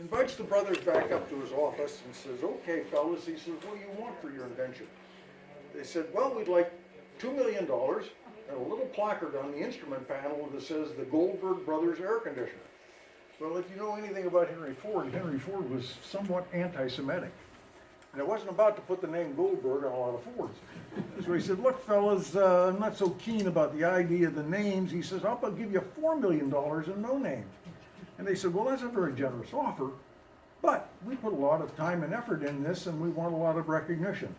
invites the brothers back up to his office and says, okay, fellas, he says, what do you want for your invention? They said, well, we'd like $2 million and a little placard on the instrument panel that says the Goldberg Brothers air conditioner. Well, if you know anything about Henry Ford was somewhat anti-Semitic. And it wasn't about to put the name Goldberg on a lot of Fords. So he said, look, fellas, I'm not so keen about the idea of the names. He says, I'll give you $4 million and no names. And they said, well, that's a very generous offer, but we put a lot of time and effort in this and we want a lot of recognition.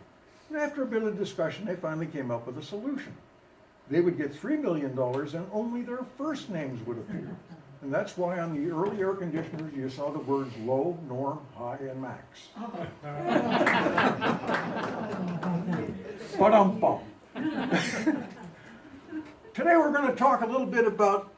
And after a bit of discussion, they finally came up with a solution. They would get $3 million and only their first names would appear. And that's why on the early air conditioners you saw the words low, norm, high, and max. Ba-dum-bum. Today we're going to talk a little bit about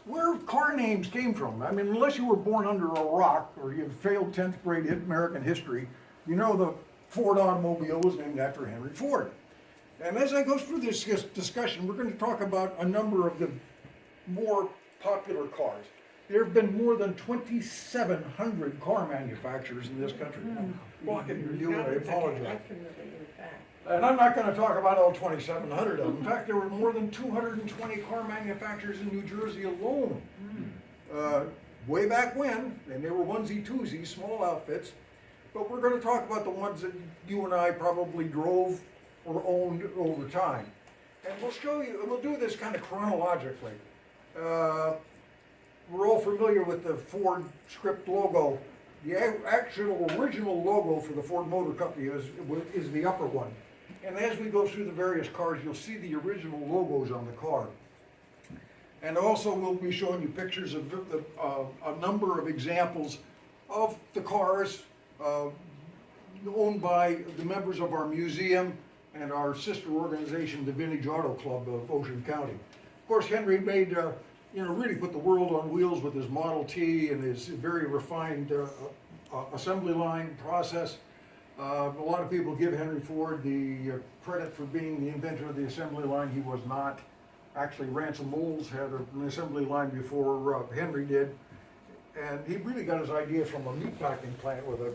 where car names came from. I mean, unless you were born under a rock or you failed 10th grade American history, you know the Ford automobile was named after Henry Ford. And as I go through this discussion, we're going to talk about a number of the more popular cars. There have been more than 2,700 car manufacturers in this country. I'm blocking your view, I apologize. And I'm not going to talk about all 2,700 of them. In fact, there were more than 220 car manufacturers in New Jersey alone. Way back when, and they were onesie-twosies, small outfits. But we're going to talk about the ones that you and I probably drove or owned over time. And we'll show you, and we'll do this kind of chronologically. We're all familiar with the Ford script logo. The actual original logo for the Ford Motor Company is the upper one. And as we go through the various cars, you'll see the original logos on the car. And also we'll be showing you pictures of a number of examples of the cars owned by the members of our museum and our sister organization, the Vintage Auto Club of Ocean County. Of course, Henry made, really put the world on wheels with his Model T and his very refined assembly line process. A lot of people give Henry Ford the credit for being the inventor of the assembly line. He was not. Actually, Ransom Olds had an assembly line before Henry did. And he really got his idea from a meatpacking plant with a